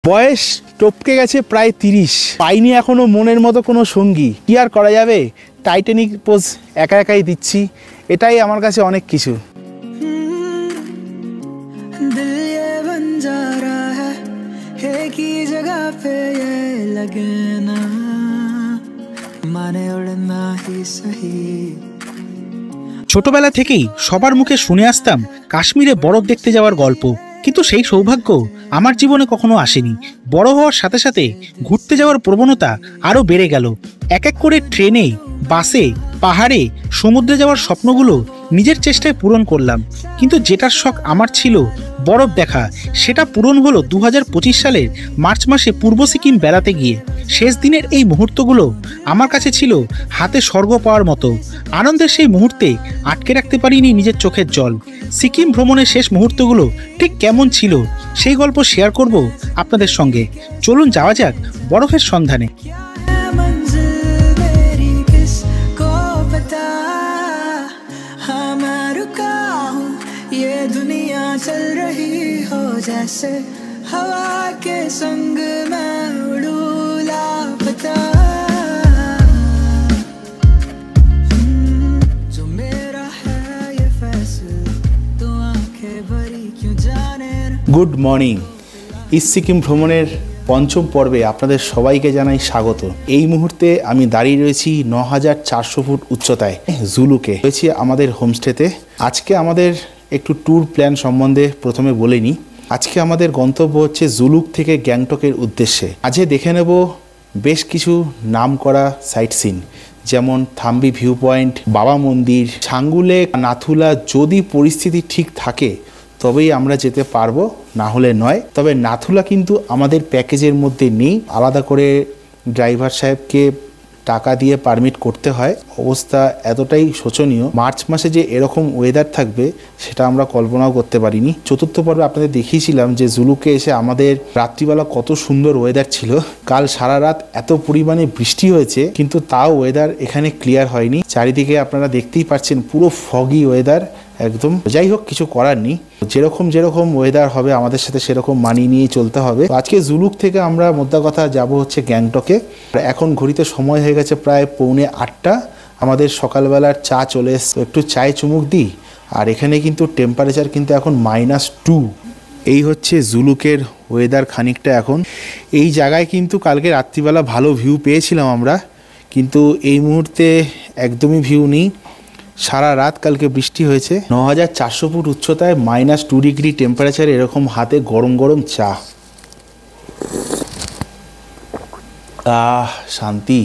বয়স টপকে গেছে প্রায় 30, পাইনি এখনো মনের মতো কোনো সঙ্গী। কি আর করা যাবে, টাইটানিক পোজ একা একাই দিচ্ছি, এটাই আমার কাছে অনেক কিছু। ছোটবেলা থেকেই সবার মুখে শুনে আসতাম কাশ্মীরে বরফ দেখতে যাওয়ার গল্প, কিন্তু সেই সৌভাগ্য আমার জীবনে কখনো আসেনি। বড় হওয়ার সাথে সাথে ঘুরতে যাওয়ার প্রবণতা আরও বেড়ে গেল। এক এক করে ট্রেনে, বাসে, পাহাড়ে, সমুদ্রে যাওয়ার স্বপ্নগুলো নিজের চেষ্টায় পূরণ করলাম। কিন্তু যেটার শখ আমার ছিল বরফ দেখা, সেটা পূরণ হলো 2025 সালের মার্চ মাসে পূর্ব সিকিম বেড়াতে গিয়ে। শেষ দিনের এই মুহূর্তগুলো আমার কাছে ছিল হাতে স্বর্গ পাওয়ার মতো। আনন্দের সেই মুহূর্তে আটকে রাখতে পারিনি নিজের চোখের জল। সিকিম ভ্রমণের শেষ মুহূর্তগুলো ঠিক কেমন ছিল সেই গল্প শেয়ার করব আপনাদের সঙ্গে। চলুন যাওয়া যাক বরফের সন্ধানে। चल रही हो जैसे हवा के संग मैं उड़ू लापता, जो मेरा है ये फैसला तो आंखें भरी क्यों जाने। Good morning. ইস্ট সিকিম ভ্রমণের পঞ্চম পর্বে আপনাদের সবাইকে জানাই স্বাগত। এই মুহূর্তে আমি দাঁড়িয়ে রয়েছি 9400 ফুট উচ্চতায় জুলুকে, রয়েছি আমাদের হোমস্টেতে। আজকে আমাদের একটু ট্যুর প্ল্যান সম্বন্ধে প্রথমে বলে নিই। আজকে আমাদের গন্তব্য হচ্ছে জুলুক থেকে গ্যাংটকের উদ্দেশ্যে। আজকে দেখে নেব বেশ কিছু নাম করা সাইট সিন, যেমন থাম্বি ভিউ পয়েন্ট, বাবা মন্দির, ছাঙ্গুলে, নাথুলা। যদি পরিস্থিতি ঠিক থাকে তবেই আমরা যেতে পারবো, না হলে নয়। তবে নাথুলা কিন্তু আমাদের প্যাকেজের মধ্যে নেই, আলাদা করে ড্রাইভার সাহেবকে টাকা দিয়ে পারমিট করতে হয়। অবস্থা এতটাই শোচনীয়, মার্চ মাসে যে এরকম ওয়েদার থাকবে সেটা আমরা কল্পনাও করতে পারিনি। চতুর্থ পর্বে আপনাদের দেখিয়েছিলাম যে জুলুকে এসে আমাদের রাত্রিবেলা কত সুন্দর ওয়েদার ছিল। কাল সারা রাত এত পরিমাণে বৃষ্টি হয়েছে, কিন্তু তাও ওয়েদার এখানে ক্লিয়ার হয়নি। চারিদিকে আপনারা দেখতেই পাচ্ছেন পুরো ফগি ওয়েদার একদম। যাই হোক, কিছু করার নেই, যেরকম ওয়েদার হবে আমাদের সাথে সেরকম মানিয়ে নিয়ে চলতে হবে। আজকে জুলুক থেকে আমরা মোদ্দা কথা যাব হচ্ছে গ্যাংটকে। এখন ঘড়িতে সময় হয়ে গেছে প্রায় 7:45। আমাদের সকালবেলার চা চলে এসছে, একটু চায়ে চুমুক দিই। আর এখানে কিন্তু টেম্পারেচার কিন্তু এখন -2। এই হচ্ছে জুলুকের ওয়েদার খানিকটা এখন। এই জায়গায় কিন্তু কালকে রাত্রিবেলা ভালো ভিউ পেয়েছিলাম আমরা, কিন্তু এই মুহূর্তে একদমই ভিউ নেই। সারা রাত কালকে বৃষ্টি হয়েছে। 9400 ফুট উচ্চতায় -2 ডিগ্রি টেম্পারেচার, এরকম হাতে গরম গরম চা, শান্তি।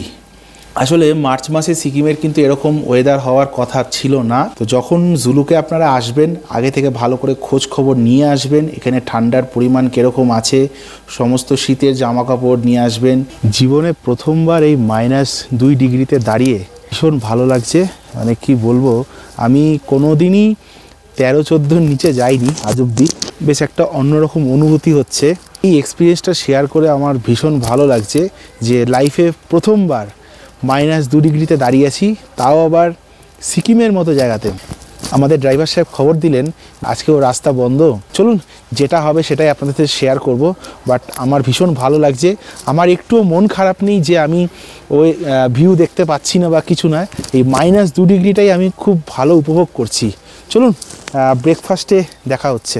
আসলে মার্চ মাসে সিকিমের কিন্তু এরকম ওয়েদার হওয়ার কথা ছিল না। তো যখন জুলুকে আপনারা আসবেন আগে থেকে ভালো করে খোঁজ খবর নিয়ে আসবেন, এখানে ঠান্ডার পরিমাণ কীরকম আছে, সমস্ত শীতের জামা কাপড় নিয়ে আসবেন। জীবনে প্রথমবার এই -2 ডিগ্রিতে দাঁড়িয়ে ভীষণ ভালো লাগছে। মানে কি বলবো, আমি কোনো দিনই 13-14 নিচে যাইনি আজ অব্দি। বেশ একটা অন্যরকম অনুভূতি হচ্ছে। এই এক্সপিরিয়েন্সটা শেয়ার করে আমার ভীষণ ভালো লাগছে যে লাইফে প্রথমবার -2 ডিগ্রিতে দাঁড়িয়ে আছি, তাও আবার সিকিমের মতো জায়গাতে। আমাদের ড্রাইভার সাহেব খবর দিলেন আজকেও রাস্তা বন্ধ। চলুন, যেটা হবে সেটাই আপনাদের সাথে শেয়ার করব। বাট আমার ভীষণ ভালো লাগছে, আমার একটুও মন খারাপ নেই যে আমি ওই ভিউ দেখতে পাচ্ছি না বা কিছু না। এই -2 ডিগ্রিটাই আমি খুব ভালো উপভোগ করছি। চলুন, ব্রেকফাস্টে দেখা হচ্ছে।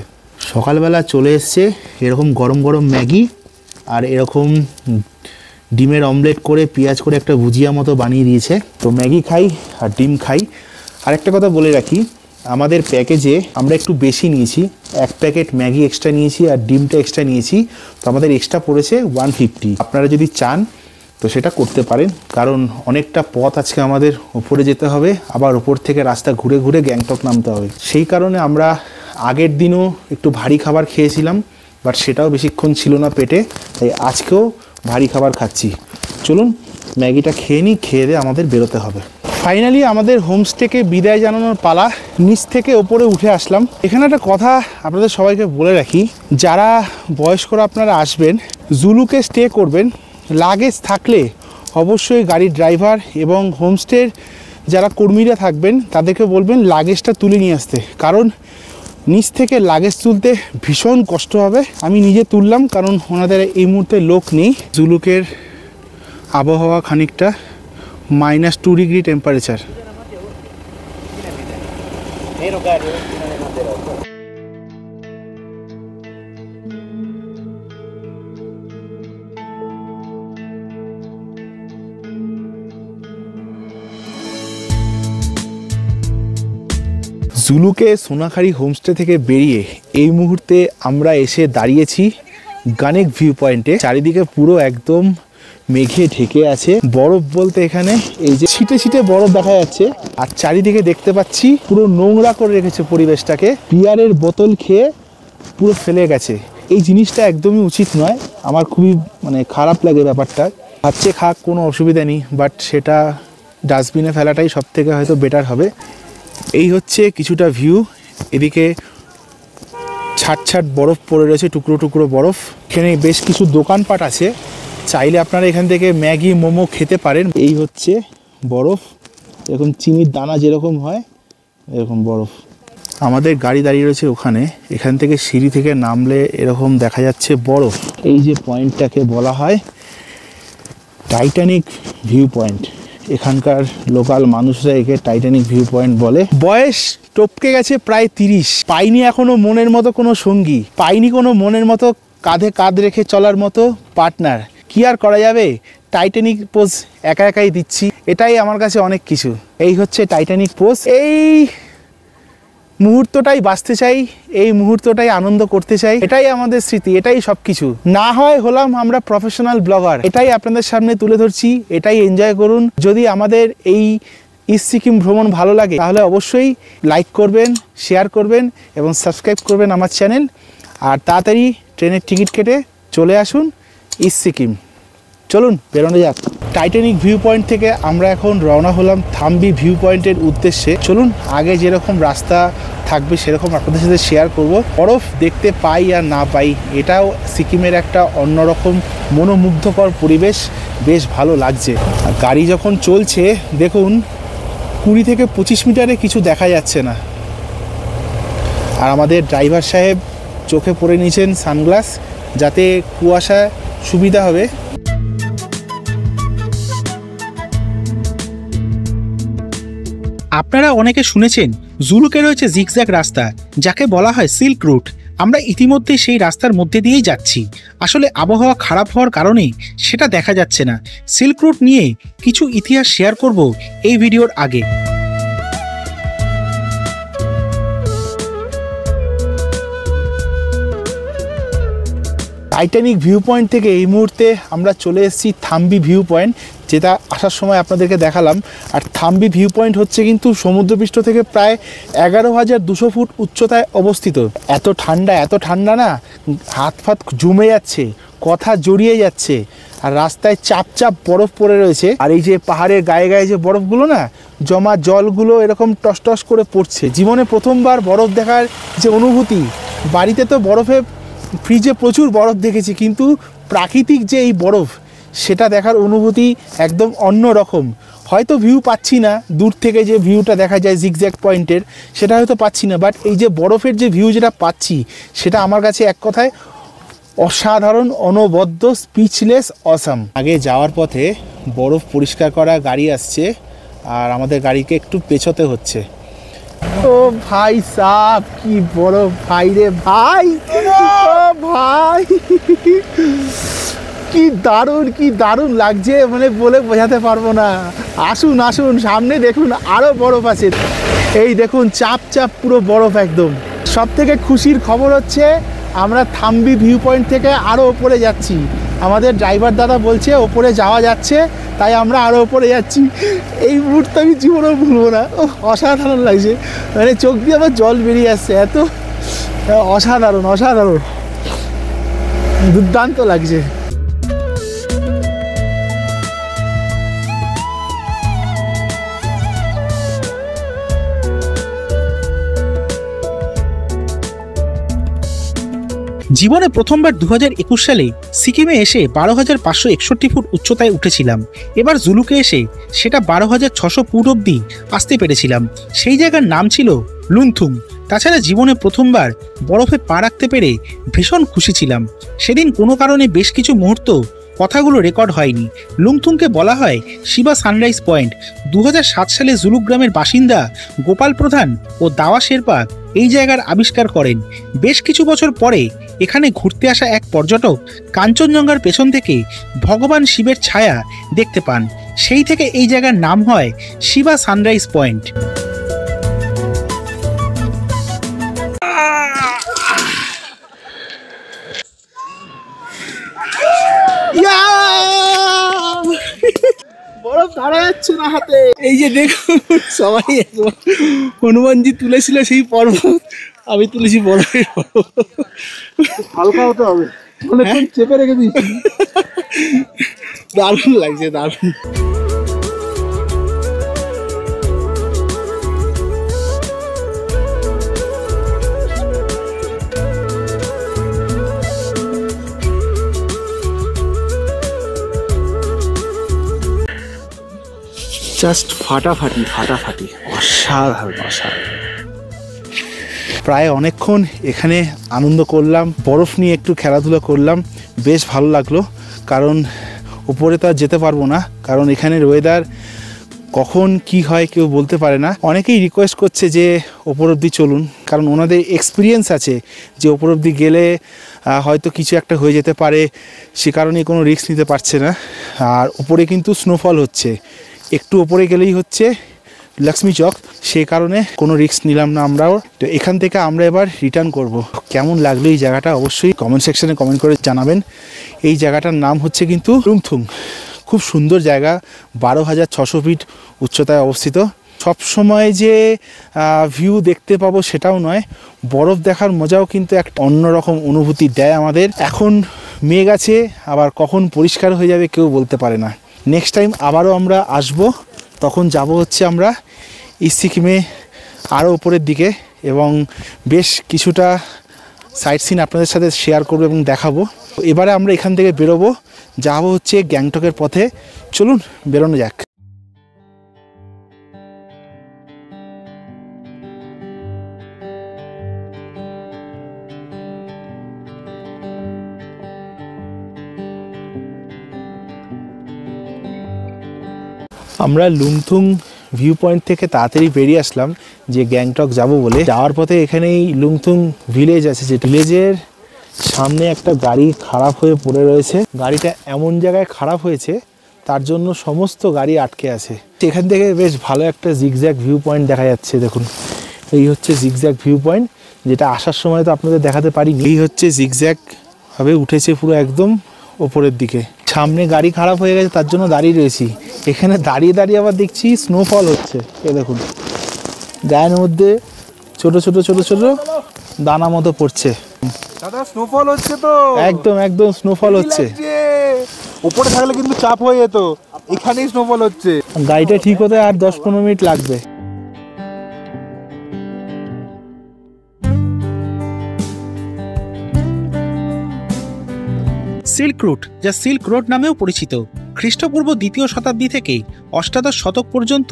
সকালবেলা চলে এসছে এরকম গরম গরম ম্যাগি আর এরকম ডিমের অমলেট করে পেঁয়াজ করে একটা ভুজিয়া মতো বানিয়ে দিয়েছে। তো ম্যাগি খাই আর ডিম খাই। আর একটা কথা বলে রাখি, আমাদের প্যাকেজে আমরা একটু বেশি নিয়েছি, 1 প্যাকেট ম্যাগি এক্সট্রা নিয়েছি আর ডিমটা এক্সট্রা নিয়েছি। তো আমাদের এক্সট্রা পড়েছে 150। আপনারা যদি চান তো সেটা করতে পারেন, কারণ অনেকটা পথ আজকে আমাদের উপরে যেতে হবে, আবার উপর থেকে রাস্তা ঘুরে ঘুরে গ্যাংটক নামতে হবে। সেই কারণে আমরা আগের দিনও একটু ভারী খাবার খেয়েছিলাম, বাট সেটাও বেশিক্ষণ ছিল না পেটে, তাই আজকেও ভারী খাবার খাচ্ছি। চলুন ম্যাগিটা খেয়ে নিই, খেয়ে দিয়ে আমাদের বেরোতে হবে। ফাইনালি আমাদের হোমস্টেকে বিদায় জানানোর পালা। নিচ থেকে ওপরে উঠে আসলাম। এখানে একটা কথা আপনাদের সবাইকে বলে রাখি, যারা বয়স্করা আপনারা আসবেন, জুলুকে স্টে করবেন, লাগেজ থাকলে অবশ্যই গাড়ির ড্রাইভার এবং হোমস্টের যারা কর্মীরা থাকবেন তাদেরকে বলবেন লাগেজটা তুলে নিয়ে আসতে। কারণ নিচ থেকে লাগেজ তুলতে ভীষণ কষ্ট হবে, আমি নিজে তুললাম কারণ ওনাদের এই মুহূর্তে লোক নেই। জুলুকের আবহাওয়া খানিকটা -2 ডিগ্রি টেম্পারেচার। জুলুকে সোনাখারি হোমস্টে থেকে বেরিয়ে এই মুহূর্তে আমরা এসে দাঁড়িয়েছি গানেক ভিউ পয়েন্টে। চারিদিকে পুরো একদম মেঘে ঢেকে আছে, বরফ বলতে এখানে এই যে ছিটে ছিটে বরফ দেখা যাচ্ছে। আর চারিদিকে দেখতে পাচ্ছি পুরো নোংরা করে রেখেছে পরিবেশটাকে, বিয়ারের বোতল খেয়ে পুরো ফেলে গেছে। এই জিনিসটা একদমই উচিত নয়, আমার খুবই খারাপ লাগে ব্যাপারটা। খাচ্ছে খাক, কোনো অসুবিধা নেই, বাট সেটা ডাস্টবিনে ফেলাটাই সব থেকে হয়তো বেটার হবে। এই হচ্ছে কিছুটা ভিউ, এদিকে ছাট ছাট বরফ পড়ে রয়েছে, টুকরো টুকরো বরফ। এখানে বেশ কিছু দোকানপাট আছে, চাইলে আপনারা এখান থেকে ম্যাগি মোমো খেতে পারেন। এই হচ্ছে বরফ, এরকম চিনির দানা যেরকম হয় এরকম বরফ। আমাদের গাড়ি দাঁড়িয়ে রয়েছে ওখানে, এখান থেকে সিঁড়ি থেকে নামলে এরকম দেখা যাচ্ছে বরফ। এই যে পয়েন্টটাকে বলা হয় টাইটানিক ভিউ পয়েন্ট, এখানকার লোকাল মানুষরা একে টাইটানিক ভিউ পয়েন্ট বলে। বয়স টপকে গেছে প্রায় 30, পাইনি এখনো মনের মতো কোনো সঙ্গী, পাইনি কোনো মনের মতো কাঁধে কাঁধ রেখে চলার মতো পার্টনার। কি আর করা যাবে, টাইটানিক পোজ একা একাই দিচ্ছি, এটাই আমার কাছে অনেক কিছু। এই হচ্ছে টাইটানিক পোজ, এই মুহূর্তটাই বাঁচতে চাই, এই মুহূর্তটাই আনন্দ করতে চাই, এটাই আমাদের স্মৃতি, এটাই সব কিছু। না হয় হলাম আমরা প্রফেশনাল ব্লগার, এটাই আপনাদের সামনে তুলে ধরছি, এটাই এনজয় করুন। যদি আমাদের এই ইস্ট সিকিম ভ্রমণ ভালো লাগে তাহলে অবশ্যই লাইক করবেন, শেয়ার করবেন এবং সাবস্ক্রাইব করবেন আমার চ্যানেল। আর তাড়াতাড়ি ট্রেনের টিকিট কেটে চলে আসুন ইস্ট সিকিম। চলুন বেরোনো যাক। টাইটানিক ভিউ পয়েন্ট থেকে আমরা এখন রওনা হলাম থাম্বি ভিউ পয়েন্টের উদ্দেশ্যে। চলুন, আগে যেরকম রাস্তা থাকবে সেরকম আপনাদের সাথে শেয়ার করব। বরফ দেখতে পাই আর না পাই, এটাও সিকিমের একটা অন্যরকম মনোমুগ্ধকর পরিবেশ, বেশ ভালো লাগছে। আর গাড়ি যখন চলছে দেখুন 20 থেকে 25 মিটারে কিছু দেখা যাচ্ছে না। আর আমাদের ড্রাইভার সাহেব চোখে পরে নিয়েছেন সানগ্লাস, যাতে কুয়াশা সুবিধা হবে। আপনারা অনেকে শুনেছেন জুলুকে রয়েছে জিগজ্যাগ রাস্তা, যাকে বলা হয় সিল্ক রুট। আমরা ইতিমধ্যে সেই রাস্তার মধ্যে দিয়েই যাচ্ছি। আসলে আবহাওয়া খারাপ হওয়ার কারণে সেটা দেখা যাচ্ছে না। সিল্ক রুট নিয়ে কিছু ইতিহাস শেয়ার করব এই ভিডিওর আগে। টাইটানিক ভিউ পয়েন্ট থেকে এই মুহূর্তে আমরা চলে এসেছি থাম্বি ভিউ পয়েন্ট, যেটা আসার সময় আপনাদেরকে দেখালাম। আর থাম্বি ভিউ পয়েন্ট হচ্ছে কিন্তু সমুদ্রপৃষ্ঠ থেকে প্রায় 11,200 ফুট উচ্চতায় অবস্থিত। এত ঠান্ডা না, হাত ফাত জমে যাচ্ছে, কথা জড়িয়ে যাচ্ছে। আর রাস্তায় চাপ চাপ বরফ পড়ে রয়েছে, আর এই যে পাহাড়ের গায়ে গায়ে যে বরফগুলো না, জমা জলগুলো এরকম টস টস করে পড়ছে। জীবনে প্রথমবার বরফ দেখার যে অনুভূতি, বাড়িতে তো বরফে ফ্রিজে প্রচুর বরফ দেখেছি, কিন্তু প্রাকৃতিক যে এই বরফ, সেটা দেখার অনুভূতি একদম অন্য রকম। হয়তো ভিউ পাচ্ছি না, দূর থেকে যে ভিউটা দেখা যায় জিগজ্যাগ পয়েন্টের, সেটা হয়তো পাচ্ছি না, বাট এই যে বরফের যে ভিউ যেটা পাচ্ছি, সেটা আমার কাছে এক কথায় অসাধারণ, অনবদ্য, স্পিচলেস, অসাম। আগে যাওয়ার পথে বরফ পরিষ্কার করা গাড়ি আসছে, আর আমাদের গাড়িকে একটু পেছোতে হচ্ছে। ও ভাই সাহ, কি বড় ভাই রে ভাই, ও ভাই কি দারুণ লাগছে, বলে বোঝাতে পারবো না। আসুন সামনে দেখুন, আরো বরফ আছে। এই দেখুন চাপ চাপ পুরো বরফ একদম। সব থেকে খুশির খবর হচ্ছে আমরা থাম্বি ভিউ পয়েন্ট থেকে আরো ওপরে যাচ্ছি। আমাদের ড্রাইভার দাদা বলছে ওপরে যাওয়া যাচ্ছে, তাই আমরা আরও ওপরে যাচ্ছি। এই মুহূর্তে আমি জীবনেও ভুলবো না, অসাধারণ লাগছে, চোখ দিয়ে আমার জল বেরিয়ে আসছে, এত অসাধারণ দুর্দান্ত লাগছে। জীবনে প্রথমবার 2021 সালে সিকিমে এসে 12,561 ফুট উচ্চতায় উঠেছিলাম। এবার জুলুকে এসে সেটা 12,600 ফুট অব্দি আসতে পেরেছিলাম। সেই জায়গার নাম ছিল লুংথুং। তাছাড়া জীবনে প্রথমবার বরফে পা রাখতে পেরে ভীষণ খুশি ছিলাম। সেদিন কোনো কারণে বেশ কিছু মুহূর্ত কথাগুলো রেকর্ড হয়নি। লুংথুংকে বলা হয় শিবা সানরাইজ পয়েন্ট। 2007 সালে জুলুক গ্রামের বাসিন্দা গোপাল প্রধান ও দাওয়া শেরপা এই জায়গার আবিষ্কার করেন। বেশ কিছু বছর পরে এখানে ঘুরতে আসা এক পর্যটক কাঞ্চনজঙ্ঘার পেছন থেকে ভগবান শিবের ছায়া দেখতে পান। সেই থেকে এই জায়গার নাম হয় শিবা সানরাইজ পয়েন্ট। বরফ ধরা যাচ্ছে না হাতে। এই যে দেখুন, সবাই হনুমানজি তুলেছিল সেই পর্বত, আমি তুলেছি বরফের পর্বত। হালকা হতে হবে, অনেকক্ষণ চেপে রেখে দিয়েছি। দারুণ লাগছে, দারুণ। জাস্ট ফাটাফাটি ফাটাফাটি, অসাধারণ অসাধারণ। প্রায় অনেকক্ষণ এখানে আনন্দ করলাম, বরফ নিয়ে একটু খেলাধুলা করলাম, বেশ ভালো লাগলো। কারণ উপরে তো আর যেতে পারবো না, কারণ এখানের ওয়েদার কখন কি হয় কেউ বলতে পারে না। অনেকেই রিকোয়েস্ট করছে যে ওপর অবধি চলুন, কারণ ওনাদের এক্সপিরিয়েন্স আছে যে ওপর অবধি গেলে হয়তো কিছু একটা হয়ে যেতে পারে, সে কারণে কোনো রিস্ক নিতে পারছে না। আর উপরে কিন্তু স্নোফল হচ্ছে, একটু ওপরে গেলেই হচ্ছে লক্ষ্মী চক, সেই কারণে কোনো রিস্ক নিলাম না আমরাও। তো এখান থেকে আমরা এবার রিটার্ন করব। কেমন লাগলো এই জায়গাটা অবশ্যই কমেন্ট সেকশনে কমেন্ট করে জানাবেন। এই জায়গাটার নাম হচ্ছে কিন্তু লুংথুং। খুব সুন্দর জায়গা, 12,600 ফিট উচ্চতায় অবস্থিত। সব সময় যে ভিউ দেখতে পাবো সেটাও নয়, বরফ দেখার মজাও কিন্তু এক অন্যরকম অনুভূতি দেয় আমাদের। এখন মেঘ আছে, আবার কখন পরিষ্কার হয়ে যাবে কেউ বলতে পারে না। নেক্সট টাইম আবারও আমরা আসব, তখন যাব হচ্ছে আমরা ইস্ট সিকিমে আরও উপরের দিকে, এবং বেশ কিছুটা সাইট সিন আপনাদের সাথে শেয়ার করবো এবং দেখাবো। এবারে আমরা এখান থেকে বেরোবো, যাবো হচ্ছে গ্যাংটকের পথে। চলুন বেরোনো যাক। আমরা লুংথুং ভিউ পয়েন্ট থেকে তাড়াতাড়ি বেরিয়ে আসলাম যে গ্যাংটক যাব বলে। যাওয়ার পথে এখানেই লুংথুং ভিলেজ আছে, যে ভিলেজের সামনে একটা গাড়ি খারাপ হয়ে পড়ে রয়েছে। গাড়িটা এমন জায়গায় খারাপ হয়েছে তার জন্য সমস্ত গাড়ি আটকে আছে। এখান থেকে বেশ ভালো একটা জিগজ্যাগ ভিউ পয়েন্ট দেখা যাচ্ছে। দেখুন, এই হচ্ছে জিগজ্যাগ ভিউ পয়েন্ট, যেটা আসার সময় তো আপনাদের দেখাতে পারিনি। এই হচ্ছে জিগজ্যাগ ভাবে উঠেছে পুরো একদম ওপরের দিকে। সামনে গাড়ি খারাপ হয়ে গেছে, তার জন্য দাঁড়িয়ে রয়েছি। এখানে দাঁড়িয়ে দাঁড়িয়ে আবার দেখছি স্নোফল হচ্ছে। এ দেখুন, গায়ের মধ্যে ছোট ছোট ছোট ছোট দানা মতো পড়ছে। দাদা স্নোফল হচ্ছে তো, একদম একদম স্নোফল হচ্ছে। উপরে থাকলে কিন্তু চাপ হয়ে যেত, এখানেই স্নোফল হচ্ছে। গাড়িটা ঠিক হতে আর 10-15 মিনিট লাগবে। সিল্ক রুট, যা সিল্ক রোড নামেও পরিচিত, খ্রিস্টপূর্ব 2য় শতাব্দী থেকে অষ্টাদশ শতক পর্যন্ত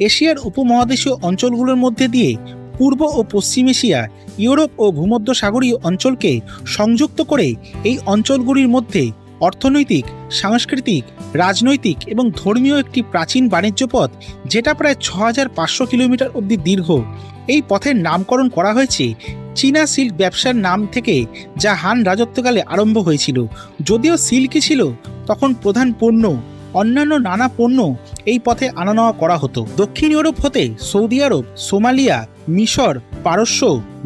এশিয়ার উপমহাদেশীয় অঞ্চলগুলোর মধ্যে দিয়ে পূর্ব ও পশ্চিম এশিয়া, ইউরোপ ও ভূমধ্যসাগরীয় অঞ্চলকে সংযুক্ত করে এই অঞ্চলগুলির মধ্যে অর্থনৈতিক, সাংস্কৃতিক, রাজনৈতিক এবং ধর্মীয় একটি প্রাচীন বাণিজ্য পথ, যেটা প্রায় 6500 কিলোমিটার অবধি দীর্ঘ। এই পথের নামকরণ করা হয়েছে চীনা সিল্ক ব্যবসার নাম থেকে, যা হান রাজত্বকালে আরম্ভ হয়েছিল। যদিও সিল্কই ছিল তখন প্রধান পণ্য, অন্যান্য নানা পণ্য এই পথে আনা নেওয়া করা হতো। দক্ষিণ ইউরোপ হতে সৌদি আরব, সোমালিয়া, মিশর, পারস্য,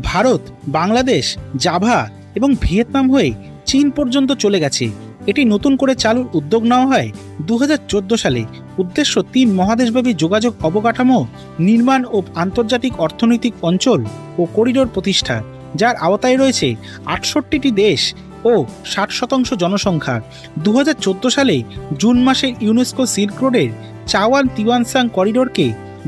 ভারত, বাংলাদেশ, জাভা এবং ভিয়েতনাম হয়ে চীন পর্যন্ত চলে গেছে। এটি নতুন করে চালুর উদ্যোগ নেওয়া হয় 2014 সালে। উদ্দেশ্য 3 মহাদেশব্যাপী যোগাযোগ অবকাঠামো নির্মাণ ও আন্তর্জাতিক অর্থনৈতিক অঞ্চল ও করিডোর প্রতিষ্ঠা, যার আওতায় রয়েছে 68টি দেশ ও 60% জনসংখ্যা। 2014 সালে জুন মাসে ইউনেস্কো সিল্ক রোডের চাওয়ান তিওয়ানসাং করিডোরকে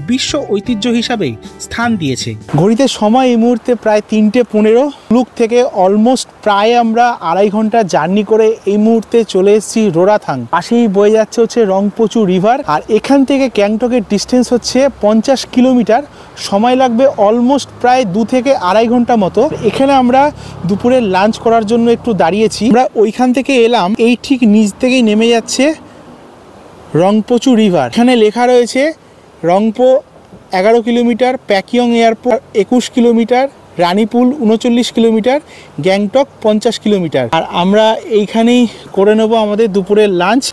বিশ্ব ঐতিহ্য হিসাবে স্থান দিয়েছে। ঘড়িতে সময় এই মুহূর্তে প্রায় 3:15। লুক থেকে অলমোস্ট প্রায় আমরা 2.5 ঘন্টা জার্নি করে এই মুহূর্তে চলে এসেছি রোরাথাং। পাশেই বয়ে যাচ্ছে হচ্ছে রংপোচু রিভার, আর এখান থেকে গ্যাংটকের ডিস্টেন্স হচ্ছে 50 কিলোমিটার। সময় লাগবে অলমোস্ট প্রায় 2 থেকে 2.5 ঘন্টা মতো। এখানে আমরা দুপুরে লাঞ্চ করার জন্য একটু দাঁড়িয়েছি। আমরা ওইখান থেকে এলাম, এই ঠিক নিচ থেকেই নেমে যাচ্ছে রংপোচু রিভার। এখানে লেখা রয়েছে Rangpo 11 kilometre, Pakyong airport 21 kilometre, Ranipool 39 kilometre, Gangtok 50 kilometre. আর আমরা এইখানেই করে নেব আমাদের দুপুরের লাঞ্চ।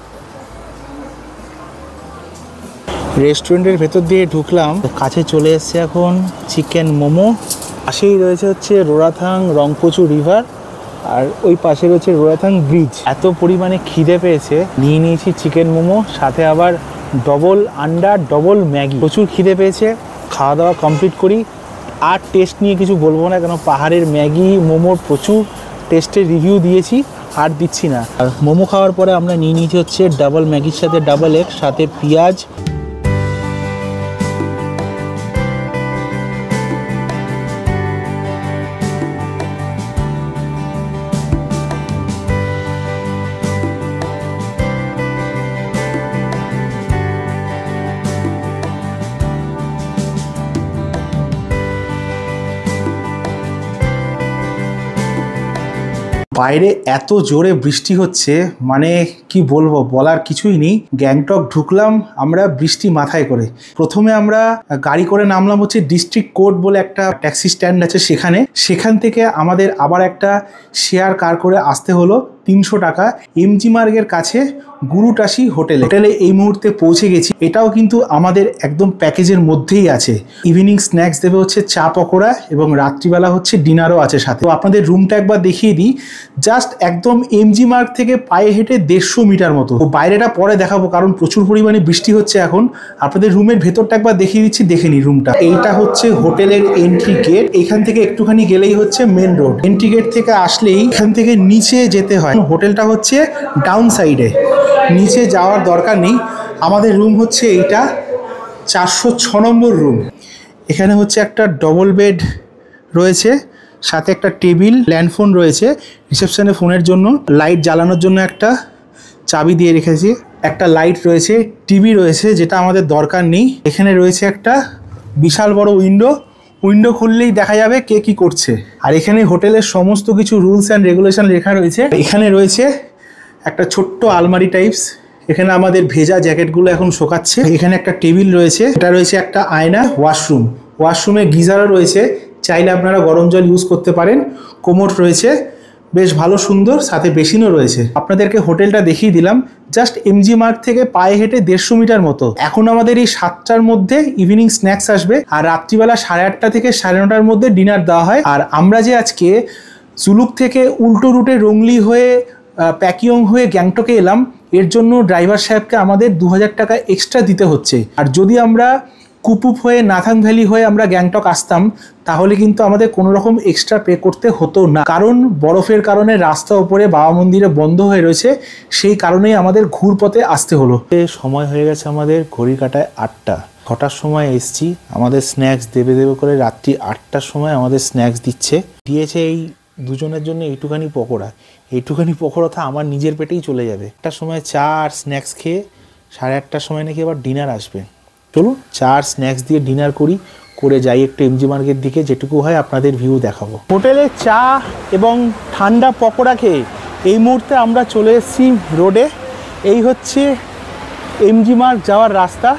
রেস্টুরেন্টের ভেতর দিয়ে ঢুকলাম, কাছে চলে এসছে এখন চিকেন মোমো। পাশেই রয়েছে হচ্ছে রোরাথাং রংপোচু রিভার, আর ওই পাশে রয়েছে রোরাথাং ব্রিজ। এত পরিমাণে খিদে পেয়েছে, নিয়ে নিয়েছি চিকেন মোমো, সাথে আবার ডবল আন্ডা ডবল ম্যাগি। প্রচুর খিদে পেয়েছে, খাওয়া দাওয়া কমপ্লিট করি। আর টেস্ট নিয়ে কিছু বলবো না, কেন পাহাড়ের ম্যাগি মোমোর প্রচুর টেস্টের রিভিউ দিয়েছি, আর দিচ্ছি না। আর মোমো খাওয়ার পরে আমরা নিয়ে নিয়েছি হচ্ছে ডাবল ম্যাগির সাথে ডাবল এগ, সাথে পেঁয়াজ। বাইরে এত জোরে বৃষ্টি হচ্ছে, মানে কি বলবো, বলার কিছুই নেই। গ্যাংটক ঢুকলাম আমরা বৃষ্টি মাথায় করে। প্রথমে আমরা গাড়ি করে নামলাম হচ্ছে ডিস্ট্রিক্ট কোর্ট বলে একটা ট্যাক্সি স্ট্যান্ড আছে সেখান থেকে আমাদের আবার একটা শেয়ার কার করে আসতে হলো 300 টাকা এমজি মার্গের কাছে গুরুটাশি হোটেলে এই মুহূর্তে পৌঁছে গেছি। এটাও কিন্তু আমাদের একদম প্যাকেজের মধ্যেই আছে। ইভিনিং স্ন্যাক্স দেবে হচ্ছে চা পকোড়া, এবং রাত্রিবেলা হচ্ছে ডিনারও আছে সাথে। তো আপনাদের রুমটা একবার দেখিয়ে দিই। জাস্ট একদম এমজি মার্গ থেকে পায়ে হেঁটে 150 মিটার মতো। বাইরেটা পরে দেখাবো, কারণ প্রচুর পরিমাণে বৃষ্টি হচ্ছে এখন। আপনাদের রুমের ভেতরটা একবার দেখিয়ে দিচ্ছি, দেখে নিই রুমটা। এইটা হচ্ছে হোটেলের এন্ট্রি গেট। এখান থেকে একটুখানি গেলেই হচ্ছে মেন রোড। এন্ট্রি গেট থেকে আসলেই এখান থেকে নিচে যেতে হয়। হোটেলটা হচ্ছে ডাউন সাইডে, নিচে যাওয়ার দরকার নেই। আমাদের রুম হচ্ছে এইটা 406 নম্বর রুম। এখানে হচ্ছে একটা ডবল বেড রয়েছে, সাথে একটা টেবিল, ল্যান্ডফোন রয়েছে রিসেপশনে ফোনের জন্য, লাইট জ্বালানোর জন্য একটা চাবি দিয়ে রেখেছি, একটা লাইট রয়েছে, টিভি রয়েছে যেটা আমাদের দরকার নেই। এখানে রয়েছে একটা বিশাল বড় উইন্ডো খুললেই দেখা যাবে কে কি করছে। আর এখানে হোটেলের সমস্ত কিছু রুলস অ্যান্ড রেগুলেশন লেখা রয়েছে। এখানে রয়েছে একটা ছোট্ট আলমারি টাইপস, এখানে আমাদের ভেজা জ্যাকেটগুলো এখন শোকাচ্ছে। এখানে একটা টেবিল রয়েছে, এটা রয়েছে একটা আয়না। ওয়াশরুমে গিজারও রয়েছে, চাইলে আপনারা গরম জল ইউজ করতে পারেন। কোমোড রয়েছে, বেশ ভালো সুন্দর, সাথে বেসিনও রয়েছে। আপনাদেরকে হোটেলটা দেখিয়ে দিলাম। জাস্ট এমজি মার্গ থেকে পায়ে হেঁটে 150 মিটার মতো। এখন আমাদের এই 7টার মধ্যে ইভিনিং স্ন্যাক্স আসবে, আর রাত্রিবেলা 8:30 থেকে 9:30 মধ্যে ডিনার দেওয়া হয়। আর আমরা যে আজকে জুলুক থেকে উল্টো রুটে রংলি হয়ে প্যাকিয়ং হয়ে গ্যাংটকে এলাম, এর জন্য ড্রাইভার সাহেবকে আমাদের 2000 টাকা এক্সট্রা দিতে হচ্ছে। আর যদি আমরা কুপুপ হয়ে নাথাং ভ্যালি হয়ে আমরা গ্যাংটক আসতাম, তাহলে কিন্তু আমাদের কোনো রকম এক্সট্রা পে করতে হতো না, কারণ বরফের কারণে রাস্তা উপরে বাবা মন্দিরে বন্ধ হয়ে রয়েছে। সেই কারণেই আমাদের ঘুরপথে আসতে হলো। সময় হয়ে গেছে আমাদের ঘড়ি কাটায় 8টা। 6টার সময় এসছি, আমাদের স্ন্যাক্স দেবে করে রাত্রি 8টার সময় আমাদের স্ন্যাক্স দিয়েছে এই দুজনের জন্য এইটুখানি পকোড়া তো আমার নিজের পেটেই চলে যাবে। 1টার সময় চা আর স্ন্যাক্স খেয়ে 8:30টার সময় নাকি আবার ডিনার আসবে। চলুন চা আর স্ন্যাক্স দিয়ে ডিনার করে যাই একটু এমজি মার্গের দিকে, যেটুকু হয় আপনাদের ভিউ দেখাবো। হোটেলে চা এবং ঠান্ডা পকোড়া খেয়ে এই মুহূর্তে আমরা চলে এসেছি রোডে। এই হচ্ছে এমজি মার্গ যাওয়ার রাস্তা,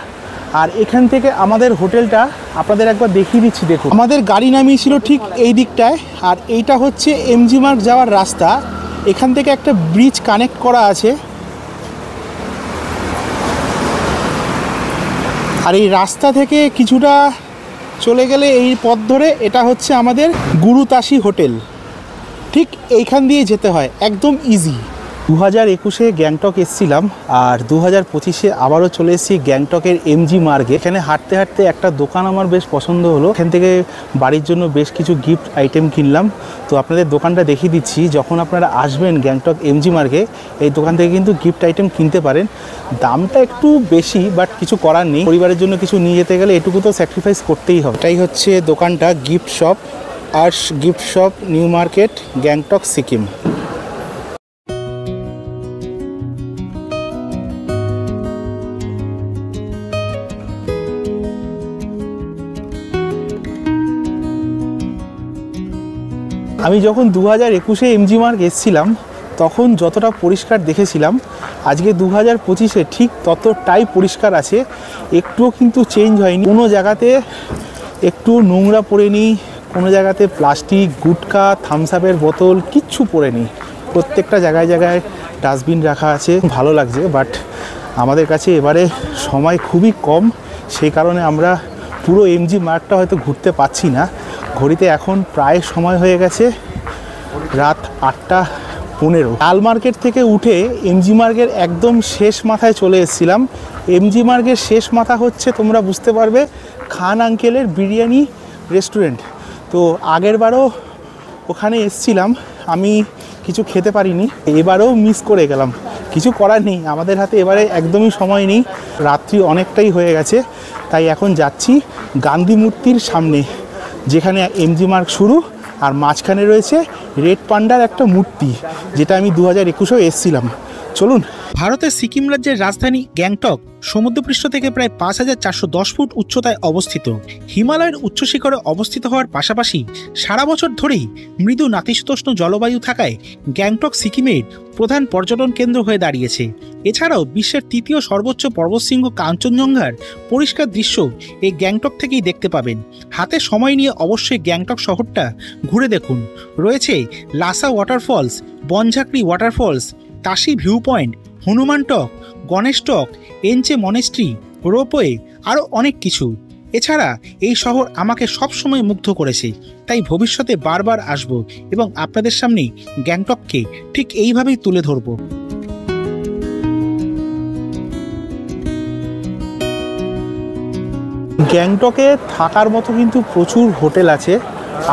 আর এখান থেকে আমাদের হোটেলটা আপনাদের একবার দেখিয়ে দিচ্ছি। দেখুন, আমাদের গাড়ি নামিয়েছিল ঠিক এই দিকটায়, আর এইটা হচ্ছে এমজি মার্গ যাওয়ার রাস্তা। এখান থেকে একটা ব্রিজ কানেক্ট করা আছে, আর এই রাস্তা থেকে কিছুটা চলে গেলে এই পথ ধরে এটা হচ্ছে আমাদের গুরুতাশি হোটেল। ঠিক এইখান দিয়ে যেতে হয়, একদম ইজি। 2021-এ গ্যাংটক এসেছিলাম আর 2025-এ আবারও চলে এসেছি গ্যাংটকের এমজি মার্গে। এখানে হাঁটতে হাঁটতে একটা দোকান আমার বেশ পছন্দ হলো, এখান থেকে বাড়ির জন্য বেশ কিছু গিফট আইটেম কিনলাম। তো আপনাদের দোকানটা দেখিয়ে দিচ্ছি, যখন আপনারা আসবেন গ্যাংটক এমজি মার্গে এই দোকান থেকে কিন্তু গিফট আইটেম কিনতে পারেন। দামটা একটু বেশি, বাট কিছু করার নেই, পরিবারের জন্য কিছু নিয়ে যেতে গেলে এটুকু তো স্যাক্রিফাইস করতেই হবে। এটাই হচ্ছে দোকানটা, gift shop, arts gift shop, new market, Gangtok, Sikkim. আমি যখন 2021-এ এমজি মার্গ এসেছিলাম তখন যতটা পরিষ্কার দেখেছিলাম, আজকে 2025-এ ঠিক ততটাই পরিষ্কার আছে, একটুও কিন্তু চেঞ্জ হয়নি। কোনো জায়গাতে একটু নোংরা পড়েনি, কোনো জায়গাতে প্লাস্টিক, গুটকা, থামস আপের বোতল কিচ্ছু পড়েনি। প্রত্যেকটা জায়গায় জায়গায় ডাস্টবিন রাখা আছে, ভালো লাগছে। বাট আমাদের কাছে এবারে সময় খুবই কম, সেই কারণে আমরা পুরো এমজি মার্গটা হয়তো ঘুরতে পারছি না। ঘড়িতে এখন প্রায় সময় হয়ে গেছে রাত 8:15। লাল মার্কেট থেকে উঠে এমজি মার্গের একদম শেষ মাথায় চলে এসেছিলাম। এমজি মার্গের শেষ মাথা হচ্ছে, তোমরা বুঝতে পারবে, খান আঙ্কেলের বিরিয়ানি রেস্টুরেন্ট। তো আগেরবারও ওখানে এসেছিলাম, আমি কিছু খেতে পারিনি, এবারেও মিস করে গেলাম। কিছু করার নেই, আমাদের হাতে এবারে একদমই সময় নেই, রাত্রি অনেকটাই হয়ে গেছে। তাই এখন যাচ্ছি গান্ধী মূর্তির সামনে, যেখানে এমজি মার্গ শুরু, আর মাঝখানে রয়েছে রেড পান্ডার একটা মূর্তি, যেটা আমি 2021-এও এসেছিলাম। চলুন। ভারতের সিকিম রাজ্যের রাজধানী গ্যাংটক সমুদ্রপৃষ্ঠ থেকে প্রায় 5,410 ফুট উচ্চতায় অবস্থিত। হিমালয়ের উচ্চ শিখরে অবস্থিত হওয়ার পাশাপাশি সারা বছর ধরেই মৃদু নাতিশীতোষ্ণ জলবায়ু থাকায় গ্যাংটক সিকিমের প্রধান পর্যটন কেন্দ্র হয়ে দাঁড়িয়েছে। এছাড়াও বিশ্বের তৃতীয় সর্বোচ্চ পর্বতশৃঙ্গ কাঞ্চনজঙ্ঘার পরিষ্কার দৃশ্য এই গ্যাংটক থেকেই দেখতে পাবেন। হাতে সময় নিয়ে অবশ্যই গ্যাংটক শহরটা ঘুরে দেখুন। রয়েছে Lasa waterfalls, Banjhakri waterfalls, Tashi view point, Hanuman Tok, Ganesh Tok, Enchey monastery, ropeway, আরও অনেক কিছু। এছাড়া এই শহর আমাকে সবসময় মুগ্ধ করেছে, তাই ভবিষ্যতে বারবার আসব এবং আপনাদের সামনে গ্যাংটককে ঠিক এইভাবেই তুলে ধরব। গ্যাংটকে থাকার মতো কিন্তু প্রচুর হোটেল আছে।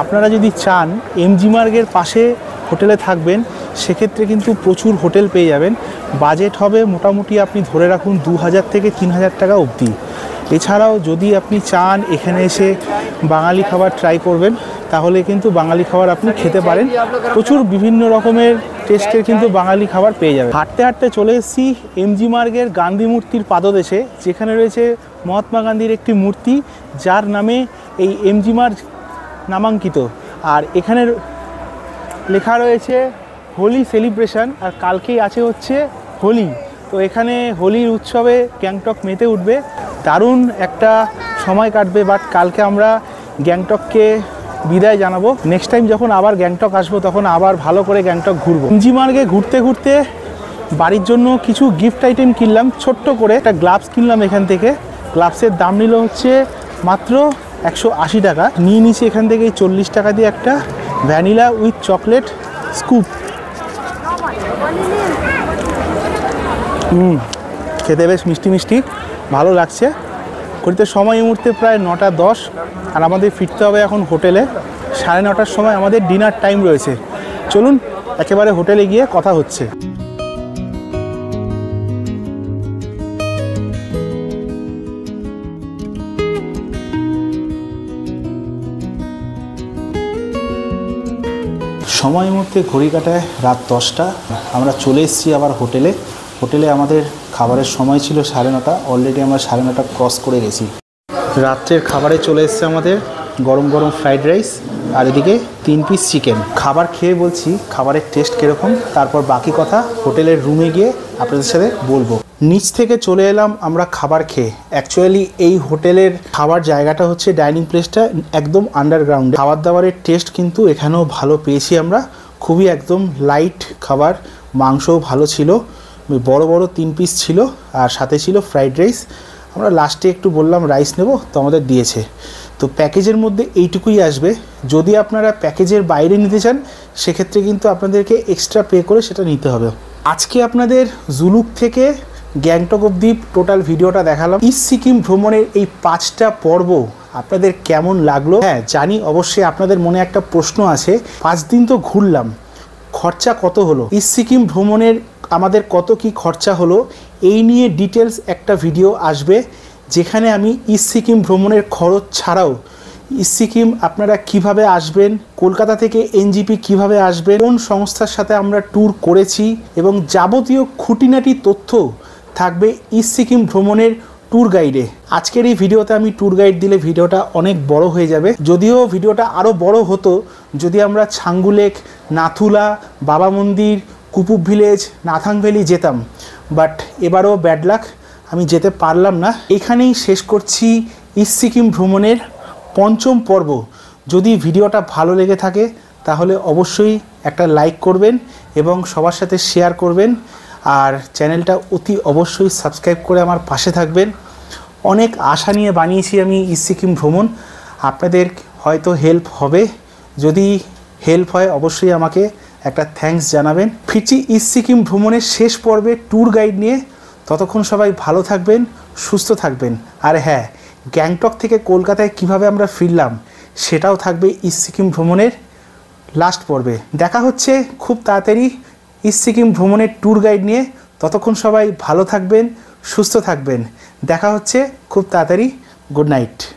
আপনারা যদি চান এমজি মার্গের পাশে হোটেলে থাকবেন, সেক্ষেত্রে কিন্তু প্রচুর হোটেল পেয়ে যাবেন। বাজেট হবে মোটামুটি আপনি ধরে রাখুন 2,000 থেকে 3,000 টাকা অবধি। এছাড়াও যদি আপনি চান এখানে এসে বাঙালি খাবার ট্রাই করবেন, তাহলে কিন্তু বাঙালি খাবার আপনি খেতে পারেন। প্রচুর বিভিন্ন রকমের টেস্টের কিন্তু বাঙালি খাবার পেয়ে যাবেন। হাঁটতে হাঁটতে চলে এসেছি এমজি মার্গের গান্ধী মূর্তির পাদদেশে, যেখানে রয়েছে মহাত্মা গান্ধীর একটি মূর্তি, যার নামে এই এমজি মার্গ নামাঙ্কিত। আর এখানে লেখা রয়েছে হোলি সেলিব্রেশন, আর কালকেই আছে হচ্ছে হোলি। তো এখানে হোলির উৎসবে গ্যাংটক মেতে উঠবে, দারুণ একটা সময় কাটবে। বাট কালকে আমরা গ্যাংটককে বিদায় জানাবো। নেক্সট টাইম যখন আবার গ্যাংটক আসবো তখন আবার ভালো করে গ্যাংটক ঘুরবো। এমজি মার্গে ঘুরতে ঘুরতে বাড়ির জন্য কিছু গিফট আইটেম কিনলাম। ছোট্ট করে একটা গ্লাভস কিনলাম এখান থেকে। গ্লাভসের দাম নিল হচ্ছে মাত্র 180 টাকা। নিয়ে নিয়েছি এখান থেকে 40 টাকা দিয়ে একটা ভ্যানিলা উইথ চকলেট স্কুপ। খেতে বেশ মিষ্টি মিষ্টি, ভালো লাগছে। ঘড়িতে সময় এই মুহূর্তে প্রায় 9:10, আর আমাদের ফিরতে হবে এখন হোটেলে। 9:30টার সময় আমাদের ডিনার টাইম রয়েছে। চলুন একেবারে হোটেলে গিয়ে কথা হচ্ছে। সময় মুহূর্তে ঘড়ি কাটায় রাত 10টা। আমরা চলে এসেছি আবার হোটেলে। হোটেলে আমাদের খাবারের সময় ছিল 9:30, অলরেডি আমরা 9:30 ক্রস করে গেছি। রাত্রের খাবারে চলে এসছে আমাদের গরম গরম ফ্রাইড রাইস, আর এদিকে 3 পিস চিকেন। খাবার খেয়ে বলছি খাবারের টেস্ট কীরকম, তারপর বাকি কথা হোটেলের রুমে গিয়ে আপনাদের সাথে বলবো। নিচ থেকে চলে এলাম আমরা খাবার খেয়ে। অ্যাকচুয়ালি এই হোটেলের খাবার জায়গাটা হচ্ছে, ডাইনিং প্লেসটা একদম আন্ডারগ্রাউন্ডে। খাবার দাবারের টেস্ট কিন্তু এখানেও ভালো পেয়েছি আমরা, খুবই একদম লাইট খাবার। মাংসও ভালো ছিল, বড় বড় 3 পিস ছিল, আর সাথে ছিল ফ্রাইড রাইস। আমরা লাস্টে একটু বললাম রাইস নেব, তো আমাদের দিয়েছে। তো প্যাকেজের মধ্যে এইটুকুই আসবে। যদি আপনারা প্যাকেজের বাইরে নিতে চান সেক্ষেত্রে কিন্তু আপনাদেরকে এক্সট্রা পে করে সেটা নিতে হবে। আজকে আপনাদের জুলুক থেকে গ্যাংটক অবধি টোটাল ভিডিওটা দেখালাম। ইস্ট সিকিম ভ্রমণের এই 5টা পর্ব আপনাদের কেমন লাগলো? হ্যাঁ জানি অবশ্যই আপনাদের মনে একটা প্রশ্ন আছে, 5 দিন তো ঘুরলাম, খরচা কত হলো, ইস্ট সিকিম ভ্রমণের আমাদের কত কি খরচা হলো, এই নিয়ে ডিটেলস একটা ভিডিও আসবে, যেখানে আমি ইস্ট সিকিম ভ্রমণের খরচ ছাড়াও ইস্ট সিকিম আপনারা কিভাবে আসবেন, কলকাতা থেকে এনজিপি কিভাবে আসবেন, কোন সংস্থার সাথে আমরা ট্যুর করেছি এবং যাবতীয় খুঁটিনাটি তথ্য থাকবে ইস্ট সিকিম ভ্রমণের ট্যুর গাইডে। আজকের এই ভিডিওতে আমি ট্যুর গাইড দিলে ভিডিওটা অনেক বড় হয়ে যাবে, যদিও ভিডিওটা আরও বড় হতো যদি আমরা ছাঙ্গু লেক, নাথুলা, বাবা মন্দির, কুপুব ভিলেজ, নাথাং ভ্যালি যেতাম, বাট এবারও ব্যাড লাক, আমি যেতে পারলাম না। এখানেই শেষ করছি ইস্ট সিকিম ভ্রমণের 5ম পর্ব। যদি ভিডিওটা ভালো লেগে থাকে তাহলে অবশ্যই একটা লাইক করবেন এবং সবার সাথে শেয়ার করবেন, আর চ্যানেলটা অতি অবশ্যই সাবস্ক্রাইব করে আমার পাশে থাকবেন। অনেক আশা নিয়ে বানিয়েছি আমি ইস্ট সিকিম ভ্রমণ, আপনাদের হয়তো হেল্প হবে, যদি হেল্প হয় অবশ্যই আমাকে একটা থ্যাঙ্কস জানাবেন। ফিরছি ইস্ট সিকিম ভ্রমণের শেষ পর্বে ট্যুর গাইড নিয়ে, ততক্ষণ সবাই ভালো থাকবেন, সুস্থ থাকবেন। আর হ্যাঁ, গ্যাংটক থেকে কলকাতায় কিভাবে আমরা ফিরলাম সেটাও থাকবে ইস্ট সিকিম ভ্রমণের লাস্ট পর্বে। দেখা হচ্ছে খুব তাড়াতাড়ি ইস্ট সিকিম ভ্রমণের ট্যুর গাইড নিয়ে, ততক্ষণ সবাই ভালো থাকবেন, সুস্থ থাকবেন। দেখা হচ্ছে খুব তাড়াতাড়ি। Good night.